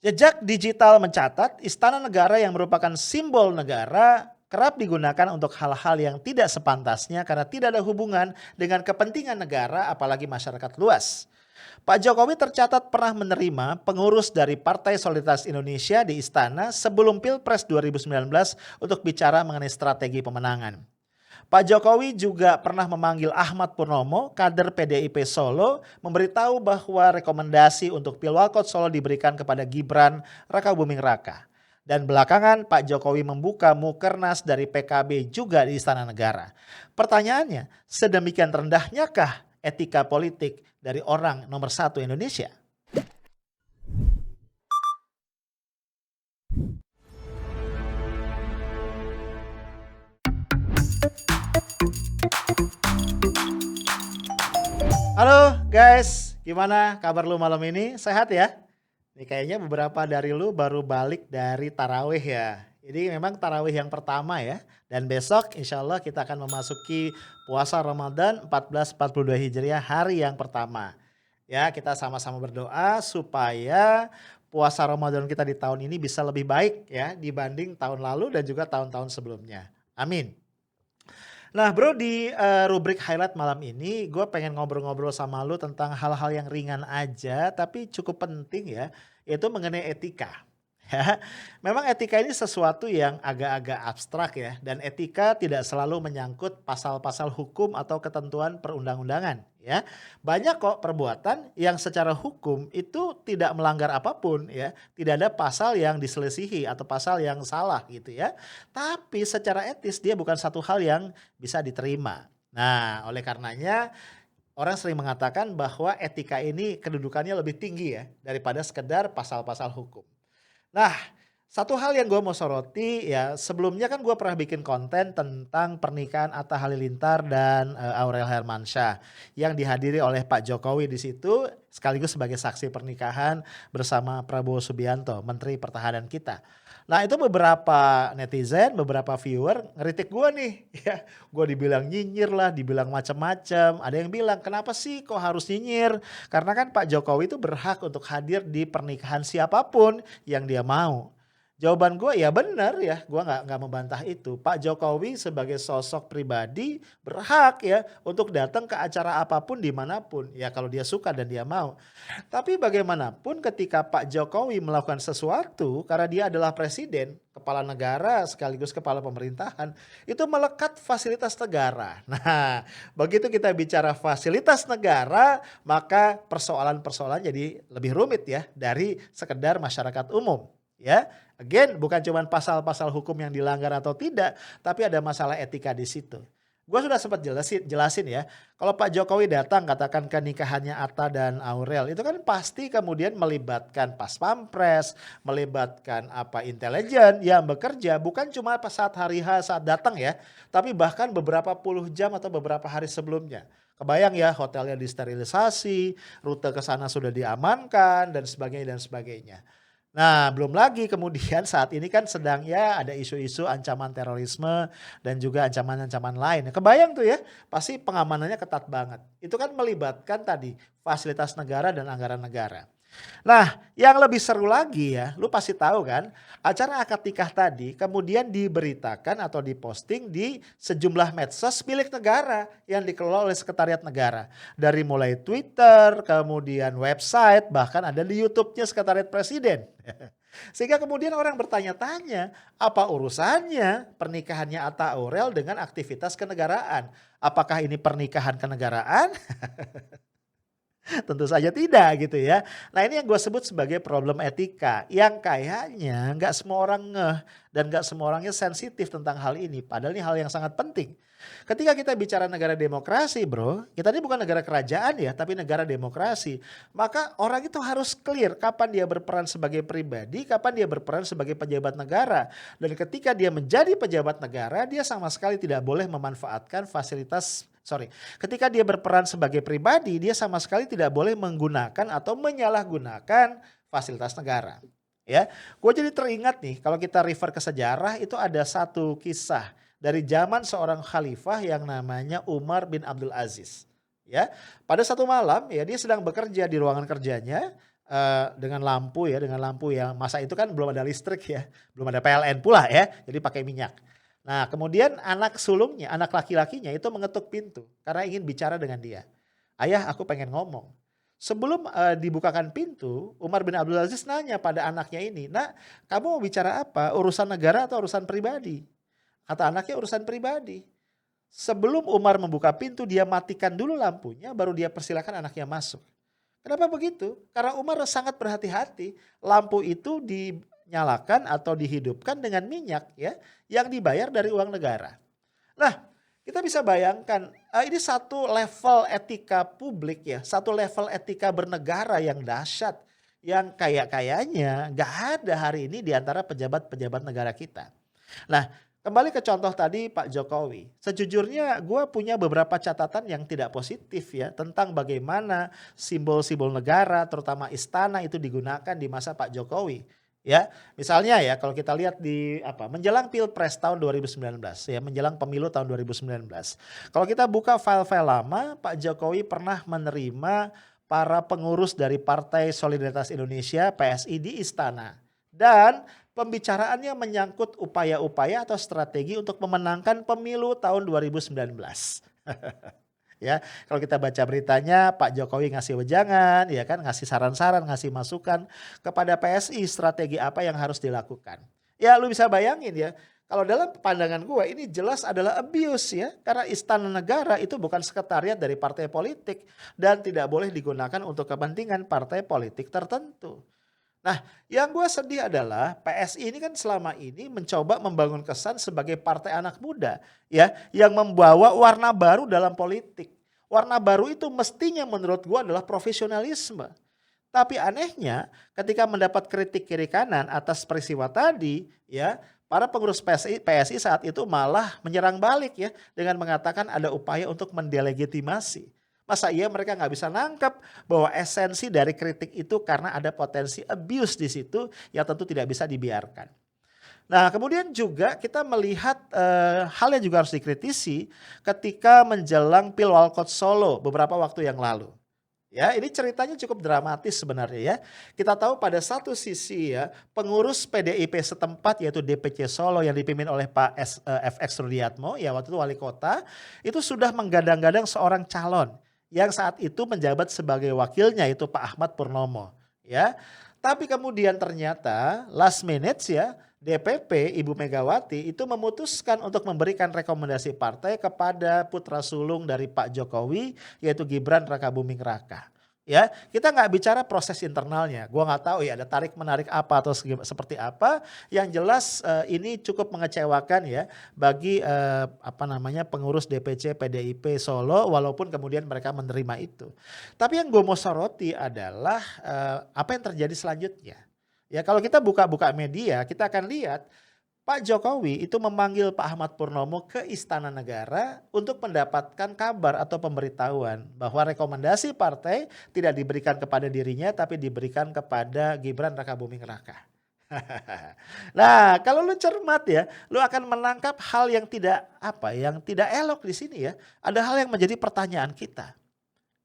Jejak digital mencatat, istana negara yang merupakan simbol negara kerap digunakan untuk hal-hal yang tidak sepantasnya karena tidak ada hubungan dengan kepentingan negara apalagi masyarakat luas. Pak Jokowi tercatat pernah menerima pengurus dari Partai Solidaritas Indonesia di istana sebelum Pilpres 2019 untuk bicara mengenai strategi pemenangan. Pak Jokowi juga pernah memanggil Ahmad Purnomo, kader PDIP Solo, memberitahu bahwa rekomendasi untuk Pilwalkot Solo diberikan kepada Gibran Rakabuming Raka. Dan belakangan Pak Jokowi membuka mukernas dari PKB juga di Istana Negara. Pertanyaannya, sedemikian rendahnyakah etika politik dari orang nomor satu Indonesia? Halo guys, gimana kabar lu malam ini? Sehat ya? Nih kayaknya beberapa dari lu baru balik dari tarawih ya. Jadi memang tarawih yang pertama ya. Dan besok insya Allah kita akan memasuki puasa Ramadan 1442 Hijriah hari yang pertama. Ya kita sama-sama berdoa supaya puasa Ramadan kita di tahun ini bisa lebih baik ya dibanding tahun lalu dan juga tahun-tahun sebelumnya. Amin. Nah Bro di, rubrik highlight malam ini gue pengen ngobrol-ngobrol sama lu tentang hal-hal yang ringan aja tapi cukup penting ya, yaitu mengenai etika. Ya, memang etika ini sesuatu yang agak-agak abstrak ya dan etika tidak selalu menyangkut pasal-pasal hukum atau ketentuan perundang-undangan ya. Banyak kok perbuatan yang secara hukum itu tidak melanggar apapun ya, tidak ada pasal yang diselisihi atau pasal yang salah gitu ya. Tapi secara etis dia bukan satu hal yang bisa diterima. Nah, oleh karenanya orang sering mengatakan bahwa etika ini kedudukannya lebih tinggi ya daripada sekedar pasal-pasal hukum. Nah, satu hal yang gue mau soroti ya, sebelumnya kan gue pernah bikin konten tentang pernikahan Atta Halilintar dan Aurel Hermansyah yang dihadiri oleh Pak Jokowi di situ sekaligus sebagai saksi pernikahan bersama Prabowo Subianto, Menteri Pertahanan kita. Nah itu beberapa netizen, beberapa viewer ngeritik gue nih, ya gue dibilang nyinyir lah, dibilang macam-macam. Ada yang bilang kenapa sih kok harus nyinyir? Karena kan Pak Jokowi itu berhak untuk hadir di pernikahan siapapun yang dia mau. Jawaban gue ya benar ya, gue nggak membantah itu. Pak Jokowi sebagai sosok pribadi berhak ya untuk datang ke acara apapun dimanapun ya kalau dia suka dan dia mau. Tapi bagaimanapun ketika Pak Jokowi melakukan sesuatu karena dia adalah presiden, kepala negara sekaligus kepala pemerintahan, itu melekat fasilitas negara. Nah, begitu kita bicara fasilitas negara, maka persoalan-persoalan jadi lebih rumit ya dari sekedar masyarakat umum. Ya, again bukan cuma pasal-pasal hukum yang dilanggar atau tidak, tapi ada masalah etika di situ. Gue sudah sempat jelasin ya, kalau Pak Jokowi datang katakan ke nikahannya Atta dan Aurel, itu kan pasti kemudian melibatkan pas pampres, melibatkan apa intelijen yang bekerja bukan cuma pas saat hari H saat datang ya, tapi bahkan beberapa puluh jam atau beberapa hari sebelumnya. Kebayang ya hotelnya disterilisasi, rute ke sana sudah diamankan dan sebagainya dan sebagainya. Nah, belum lagi kemudian saat ini kan sedang ya ada isu-isu ancaman terorisme dan juga ancaman-ancaman lain. Kebayang tuh ya, pasti pengamanannya ketat banget. Itu kan melibatkan tadi fasilitas negara dan anggaran negara. Nah, yang lebih seru lagi ya, lu pasti tahu kan, acara akad nikah tadi kemudian diberitakan atau diposting di sejumlah medsos milik negara yang dikelola oleh Sekretariat Negara. Dari mulai Twitter, kemudian website, bahkan ada di YouTube-nya Sekretariat Presiden. Sehingga kemudian orang bertanya-tanya, apa urusannya pernikahannya Atta Aurel dengan aktivitas kenegaraan? Apakah ini pernikahan kenegaraan? Tentu saja tidak gitu ya. Nah ini yang gue sebut sebagai problem etika yang kayaknya nggak semua orang ngeh dan nggak semua orangnya sensitif tentang hal ini. Padahal ini hal yang sangat penting. Ketika kita bicara negara demokrasi bro, kita ini bukan negara kerajaan ya tapi negara demokrasi. Maka orang itu harus clear kapan dia berperan sebagai pribadi, kapan dia berperan sebagai pejabat negara. Dan ketika dia menjadi pejabat negara dia sama sekali tidak boleh memanfaatkan ketika dia berperan sebagai pribadi, dia sama sekali tidak boleh menggunakan atau menyalahgunakan fasilitas negara. Ya, gue jadi teringat nih kalau kita refer ke sejarah itu ada satu kisah dari zaman seorang khalifah yang namanya Umar bin Abdul Aziz. Ya, pada satu malam ya dia sedang bekerja di ruangan kerjanya. dengan lampu ya, dengan lampu yang masa itu kan belum ada listrik ya, belum ada PLN pula ya, jadi pakai minyak. Nah kemudian anak sulungnya, anak laki-lakinya itu mengetuk pintu karena ingin bicara dengan dia. "Ayah, aku pengen ngomong." Sebelum, dibukakan pintu, Umar bin Abdul Aziz nanya pada anaknya ini, "Nak, kamu mau bicara apa? Urusan negara atau urusan pribadi?" Kata anaknya, "Urusan pribadi." Sebelum Umar membuka pintu, dia matikan dulu lampunya, baru dia persilakan anaknya masuk. Kenapa begitu? Karena Umar sangat berhati-hati, lampu itu dinyalakan atau dihidupkan dengan minyak ya, yang dibayar dari uang negara. Nah, kita bisa bayangkan, ini satu level etika publik ya, satu level etika bernegara yang dahsyat, yang kayak-kayaknya nggak ada hari ini di antara pejabat-pejabat negara kita. Nah, kembali ke contoh tadi Pak Jokowi. Sejujurnya gue punya beberapa catatan yang tidak positif ya tentang bagaimana simbol-simbol negara terutama istana itu digunakan di masa Pak Jokowi. Ya, misalnya ya kalau kita lihat di menjelang Pilpres tahun 2019 ya, menjelang pemilu tahun 2019. Kalau kita buka file-file lama, Pak Jokowi pernah menerima para pengurus dari Partai Solidaritas Indonesia PSI di istana. Dan pembicaraannya menyangkut upaya-upaya atau strategi untuk memenangkan pemilu tahun 2019. Ya, kalau kita baca beritanya Pak Jokowi ngasih wejangan, ya kan, ngasih saran-saran, ngasih masukan kepada PSI strategi apa yang harus dilakukan. Ya, lu bisa bayangin ya, kalau dalam pandangan gua ini jelas adalah abuse ya, karena istana negara itu bukan sekretariat dari partai politik dan tidak boleh digunakan untuk kepentingan partai politik tertentu. Nah, yang gue sedih adalah PSI ini kan selama ini mencoba membangun kesan sebagai partai anak muda ya, yang membawa warna baru dalam politik. Warna baru itu mestinya menurut gue adalah profesionalisme. Tapi anehnya ketika mendapat kritik kiri kanan atas peristiwa tadi ya, para pengurus PSI saat itu malah menyerang balik ya dengan mengatakan ada upaya untuk mendelegitimasi. Masa iya mereka nggak bisa nangkep bahwa esensi dari kritik itu karena ada potensi abuse di situ yang tentu tidak bisa dibiarkan. Nah kemudian juga kita melihat hal yang juga harus dikritisi ketika menjelang Pilwalkot Solo beberapa waktu yang lalu. Ya, ini ceritanya cukup dramatis sebenarnya ya. Kita tahu pada satu sisi ya, pengurus PDIP setempat yaitu DPC Solo yang dipimpin oleh Pak FX Rudiatmo, ya waktu itu wali kota, itu sudah menggadang-gadang seorang calon yang saat itu menjabat sebagai wakilnya itu Pak Ahmad Purnomo, ya. Tapi kemudian ternyata last minute ya, DPP Ibu Megawati itu memutuskan untuk memberikan rekomendasi partai kepada putra sulung dari Pak Jokowi yaitu Gibran Rakabuming Raka. Ya, kita nggak bicara proses internalnya. Gua nggak tahu ya ada tarik menarik apa atau seperti apa. Yang jelas ini cukup mengecewakan ya bagi pengurus DPC PDIP Solo walaupun kemudian mereka menerima itu. Tapi yang gue mau soroti adalah apa yang terjadi selanjutnya. Ya kalau kita buka-buka media kita akan lihat Pak Jokowi itu memanggil Pak Ahmad Purnomo ke Istana Negara untuk mendapatkan kabar atau pemberitahuan bahwa rekomendasi partai tidak diberikan kepada dirinya tapi diberikan kepada Gibran Rakabuming Raka. Nah, kalau lu cermat ya, lu akan menangkap hal yang tidak elok di sini ya. Ada hal yang menjadi pertanyaan kita.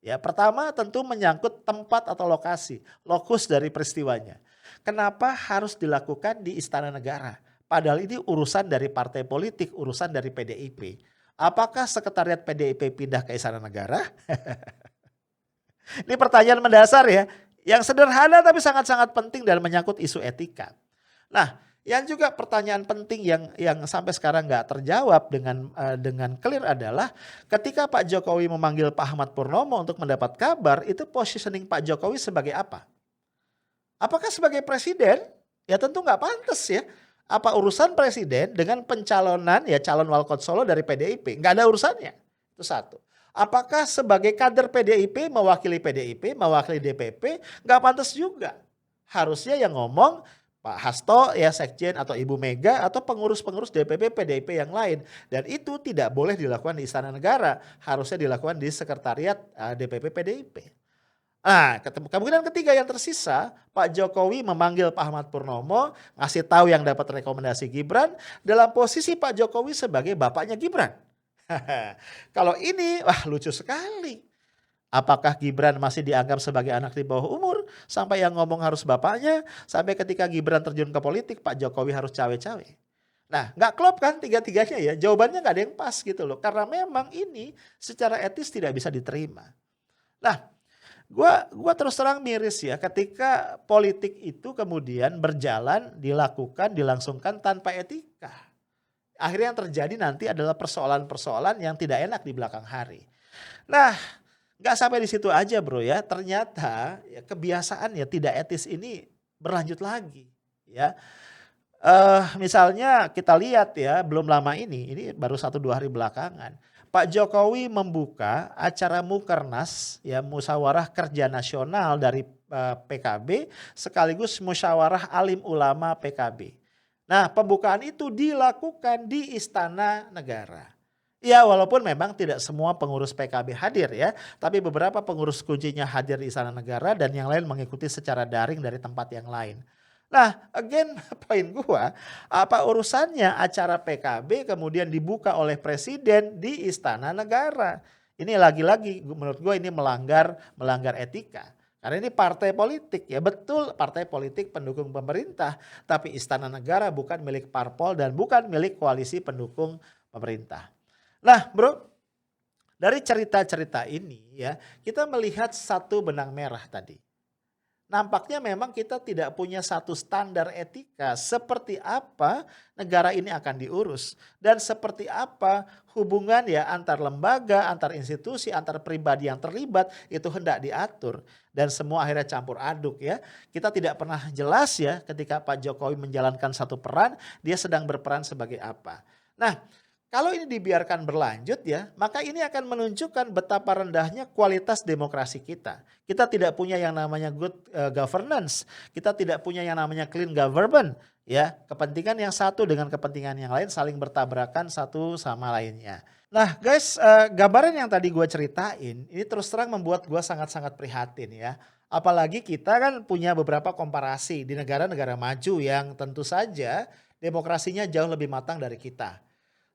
Ya, pertama tentu menyangkut tempat atau lokasi, lokus dari peristiwanya. Kenapa harus dilakukan di Istana Negara? Padahal ini urusan dari partai politik, urusan dari PDIP. Apakah sekretariat PDIP pindah ke Istana Negara? Ini pertanyaan mendasar ya, yang sederhana tapi sangat-sangat penting dan menyangkut isu etika. Nah, yang juga pertanyaan penting yang sampai sekarang nggak terjawab dengan clear adalah ketika Pak Jokowi memanggil Pak Ahmad Purnomo untuk mendapat kabar, itu positioning Pak Jokowi sebagai apa? Apakah sebagai presiden? Ya tentu nggak pantas ya. Apa urusan presiden dengan pencalonan ya calon Walkot Solo dari PDIP? Nggak ada urusannya. Itu satu. Apakah sebagai kader PDIP mewakili PDIP, mewakili DPP? Nggak pantas juga. Harusnya yang ngomong Pak Hasto ya Sekjen atau Ibu Mega atau pengurus-pengurus DPP PDIP yang lain. Dan itu tidak boleh dilakukan di Istana Negara. Harusnya dilakukan di Sekretariat DPP PDIP. Nah, kemungkinan ketiga yang tersisa, Pak Jokowi memanggil Pak Ahmad Purnomo, ngasih tahu yang dapat rekomendasi Gibran, dalam posisi Pak Jokowi sebagai bapaknya Gibran. Kalau ini, wah lucu sekali. Apakah Gibran masih dianggap sebagai anak di bawah umur? Sampai yang ngomong harus bapaknya, sampai ketika Gibran terjun ke politik, Pak Jokowi harus cawe-cawe. Nah, nggak klop kan tiga-tiganya ya, jawabannya nggak ada yang pas gitu loh. Karena memang ini secara etis tidak bisa diterima. Nah, gua terus terang miris ya ketika politik itu kemudian berjalan, dilakukan, dilangsungkan tanpa etika. Akhirnya yang terjadi nanti adalah persoalan-persoalan yang tidak enak di belakang hari. Nah, nggak sampai di situ aja bro ya, ternyata ya, kebiasaan ya tidak etis ini berlanjut lagi ya. Misalnya kita lihat ya belum lama ini baru 1-2 hari belakangan. Pak Jokowi membuka acara Mukernas ya Musyawarah Kerja Nasional dari PKB sekaligus Musyawarah Alim Ulama PKB. Nah pembukaan itu dilakukan di Istana Negara. Ya walaupun memang tidak semua pengurus PKB hadir ya. Tapi beberapa pengurus kuncinya hadir di Istana Negara dan yang lain mengikuti secara daring dari tempat yang lain. Nah, again poin gua, apa urusannya acara PKB kemudian dibuka oleh presiden di Istana Negara? Ini lagi-lagi menurut gua ini melanggar etika. Karena ini partai politik ya betul partai politik pendukung pemerintah, tapi Istana Negara bukan milik parpol dan bukan milik koalisi pendukung pemerintah. Nah, Bro, dari cerita-cerita ini ya, kita melihat satu benang merah tadi. Nampaknya memang kita tidak punya satu standar etika seperti apa negara ini akan diurus dan seperti apa hubungan ya antar lembaga, antar institusi, antar pribadi yang terlibat itu hendak diatur dan semua akhirnya campur aduk ya. Kita tidak pernah jelas ya ketika Pak Jokowi menjalankan satu peran, dia sedang berperan sebagai apa. Nah, kalau ini dibiarkan berlanjut ya, maka ini akan menunjukkan betapa rendahnya kualitas demokrasi kita. Kita tidak punya yang namanya good governance, kita tidak punya yang namanya clean government, ya. Kepentingan yang satu dengan kepentingan yang lain saling bertabrakan satu sama lainnya. Nah, guys, gambaran yang tadi gue ceritain ini terus terang membuat gue sangat-sangat prihatin ya. Apalagi kita kan punya beberapa komparasi di negara-negara maju yang tentu saja demokrasinya jauh lebih matang dari kita.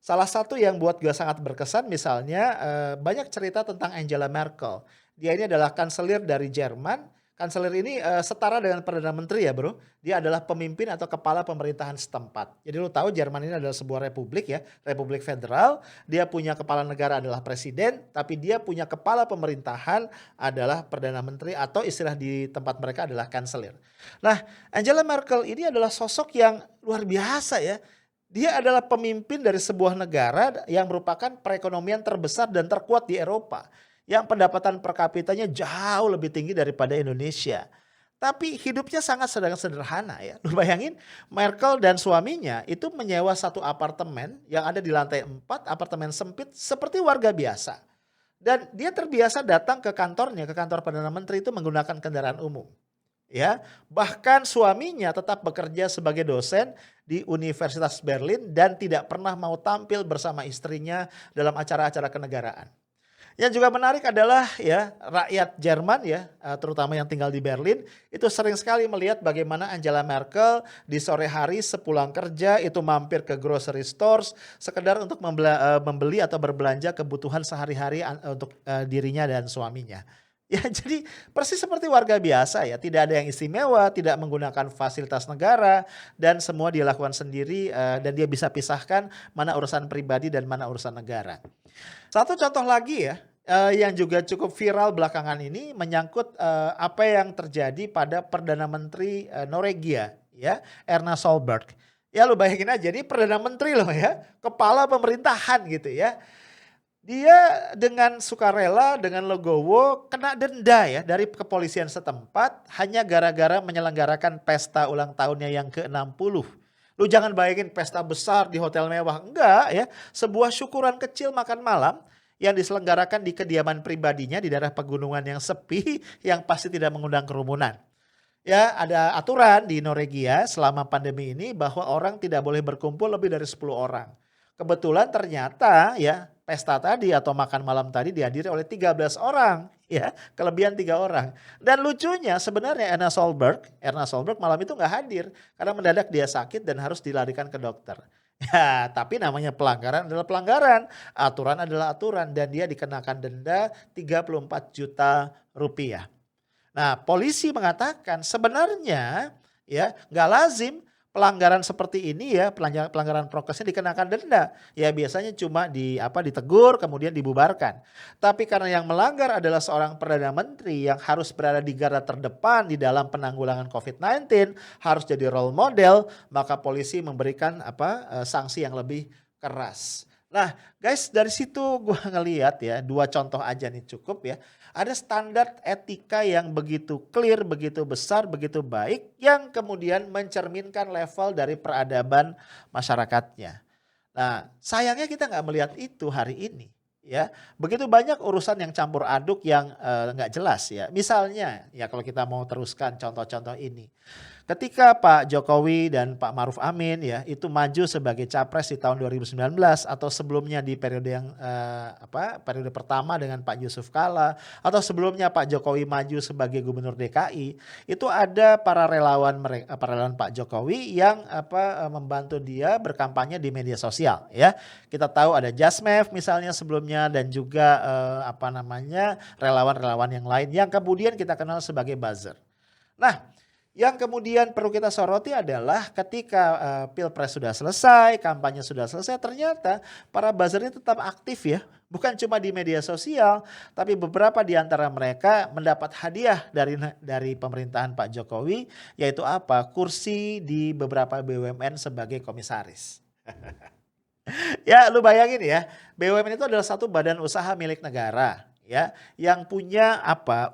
Salah satu yang buat gue sangat berkesan misalnya banyak cerita tentang Angela Merkel. Dia ini adalah kanselir dari Jerman. Kanselir ini setara dengan Perdana Menteri ya bro. Dia adalah pemimpin atau kepala pemerintahan setempat. Jadi lu tahu Jerman ini adalah sebuah republik ya. Republik federal. Dia punya kepala negara adalah presiden. Tapi dia punya kepala pemerintahan adalah Perdana Menteri atau istilah di tempat mereka adalah kanselir. Nah Angela Merkel ini adalah sosok yang luar biasa ya. Dia adalah pemimpin dari sebuah negara yang merupakan perekonomian terbesar dan terkuat di Eropa. Yang pendapatan per kapitanya jauh lebih tinggi daripada Indonesia. Tapi hidupnya sangat sederhana ya. Lu bayangin Merkel dan suaminya itu menyewa satu apartemen yang ada di lantai 4, apartemen sempit seperti warga biasa. Dan dia terbiasa datang ke kantornya, ke kantor Perdana Menteri itu menggunakan kendaraan umum. Ya, bahkan suaminya tetap bekerja sebagai dosen di Universitas Berlin dan tidak pernah mau tampil bersama istrinya dalam acara-acara kenegaraan. Yang juga menarik adalah ya rakyat Jerman ya, terutama yang tinggal di Berlin itu sering sekali melihat bagaimana Angela Merkel di sore hari sepulang kerja itu mampir ke grocery stores sekedar untuk membeli atau berbelanja kebutuhan sehari-hari untuk dirinya dan suaminya. Ya jadi persis seperti warga biasa ya, tidak ada yang istimewa, tidak menggunakan fasilitas negara dan semua dia lakukan sendiri dan dia bisa pisahkan mana urusan pribadi dan mana urusan negara. Satu contoh lagi ya yang juga cukup viral belakangan ini menyangkut apa yang terjadi pada Perdana Menteri Norwegia ya, Erna Solberg. Ya lu bayangin aja ini Perdana Menteri loh ya, kepala pemerintahan gitu ya. Dia dengan sukarela, dengan legowo kena denda ya dari kepolisian setempat hanya gara-gara menyelenggarakan pesta ulang tahunnya yang ke-60. Lu jangan bayangin pesta besar di hotel mewah, enggak ya. Sebuah syukuran kecil makan malam yang diselenggarakan di kediaman pribadinya di daerah pegunungan yang sepi yang pasti tidak mengundang kerumunan. Ya ada aturan di Norwegia selama pandemi ini bahwa orang tidak boleh berkumpul lebih dari 10 orang. Kebetulan ternyata ya pesta tadi atau makan malam tadi dihadiri oleh 13 orang ya, kelebihan 3 orang. Dan lucunya sebenarnya Erna Solberg malam itu nggak hadir karena mendadak dia sakit dan harus dilarikan ke dokter. Ya, tapi namanya pelanggaran adalah pelanggaran, aturan adalah aturan dan dia dikenakan denda Rp34 juta. Nah, polisi mengatakan sebenarnya ya nggak lazim pelanggaran seperti ini ya, pelanggaran prokesnya dikenakan denda. Ya biasanya cuma ditegur kemudian dibubarkan. Tapi karena yang melanggar adalah seorang perdana menteri yang harus berada di garda terdepan di dalam penanggulangan COVID-19, harus jadi role model, maka polisi memberikan sanksi yang lebih keras. Nah, guys, dari situ gua ngelihat ya, dua contoh aja nih cukup ya. Ada standar etika yang begitu clear, begitu besar, begitu baik yang kemudian mencerminkan level dari peradaban masyarakatnya. Nah, sayangnya kita nggak melihat itu hari ini. Ya, begitu banyak urusan yang campur aduk yang nggak jelas ya. Misalnya, ya kalau kita mau teruskan contoh-contoh ini, ketika Pak Jokowi dan Pak Maruf Amin ya itu maju sebagai capres di tahun 2019 atau sebelumnya di periode yang periode pertama dengan Pak Yusuf Kalla atau sebelumnya Pak Jokowi maju sebagai gubernur DKI, itu ada para relawan Pak Jokowi yang membantu dia berkampanye di media sosial ya. Kita tahu ada Jasmev misalnya sebelumnya dan juga relawan-relawan yang lain yang kemudian kita kenal sebagai buzzer. Nah, yang kemudian perlu kita soroti adalah ketika pilpres sudah selesai, kampanye sudah selesai, ternyata para buzzer ini tetap aktif ya. Bukan cuma di media sosial, tapi beberapa di antara mereka mendapat hadiah dari pemerintahan Pak Jokowi, yaitu kursi di beberapa BUMN sebagai komisaris. Ya lu bayangin ya, BUMN itu adalah satu badan usaha milik negara ya, yang punya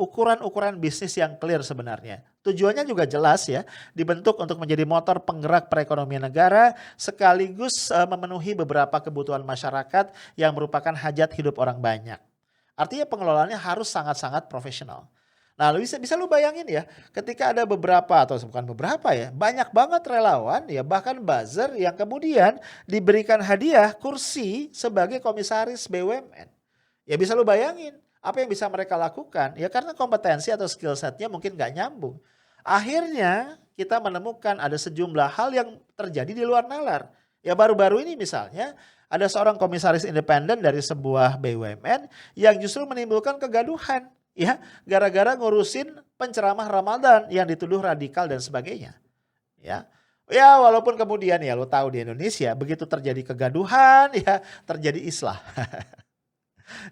ukuran-ukuran bisnis yang clear sebenarnya. Tujuannya juga jelas ya, dibentuk untuk menjadi motor penggerak perekonomian negara sekaligus memenuhi beberapa kebutuhan masyarakat yang merupakan hajat hidup orang banyak. Artinya pengelolaannya harus sangat-sangat profesional. Nah, bisa lu bayangin ya, ketika ada banyak banget relawan ya bahkan buzzer yang kemudian diberikan hadiah kursi sebagai komisaris BUMN. Ya bisa lu bayangin apa yang bisa mereka lakukan ya karena kompetensi atau skill setnya mungkin gak nyambung. Akhirnya kita menemukan ada sejumlah hal yang terjadi di luar nalar. Ya baru-baru ini misalnya ada seorang komisaris independen dari sebuah BUMN yang justru menimbulkan kegaduhan ya gara-gara ngurusin penceramah Ramadan yang dituduh radikal dan sebagainya. Ya. Ya walaupun kemudian ya lo tahu di Indonesia begitu terjadi kegaduhan ya terjadi islah.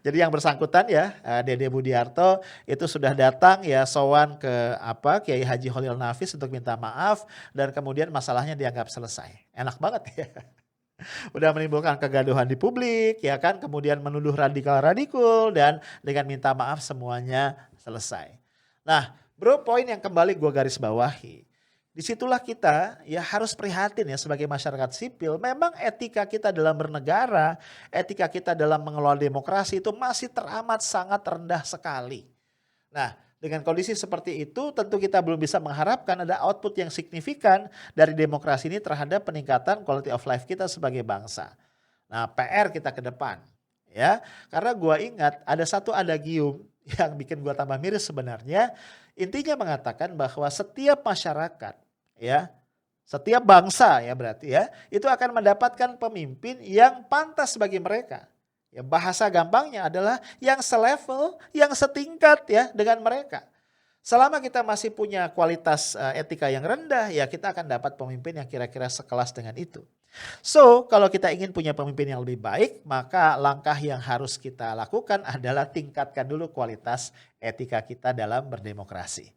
Jadi yang bersangkutan ya Dede Budiarto itu sudah datang ya sowan ke Kiai Haji Holil Nafis untuk minta maaf dan kemudian masalahnya dianggap selesai. Enak banget ya. Udah menimbulkan kegaduhan di publik ya kan, kemudian menuduh radikal dan dengan minta maaf semuanya selesai. Nah, bro, poin yang kembali gue garis bawahi. Disitulah kita ya harus prihatin ya sebagai masyarakat sipil. Memang etika kita dalam bernegara, etika kita dalam mengelola demokrasi itu masih teramat sangat rendah sekali. Nah, dengan kondisi seperti itu tentu kita belum bisa mengharapkan ada output yang signifikan dari demokrasi ini terhadap peningkatan quality of life kita sebagai bangsa. Nah, PR kita ke depan ya. Karena gua ingat ada satu adagium yang bikin gua tambah miris sebenarnya. Intinya mengatakan bahwa setiap masyarakat ya, setiap bangsa ya berarti ya, itu akan mendapatkan pemimpin yang pantas bagi mereka. Ya, bahasa gampangnya adalah yang selevel, yang setingkat ya dengan mereka. Selama kita masih punya kualitas etika yang rendah, ya kita akan dapat pemimpin yang kira-kira sekelas dengan itu. So, kalau kita ingin punya pemimpin yang lebih baik, maka langkah yang harus kita lakukan adalah tingkatkan dulu kualitas etika kita dalam berdemokrasi.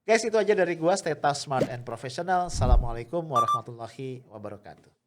Guys, itu aja dari gua. Stay tough, smart, and professional. Assalamualaikum warahmatullahi wabarakatuh.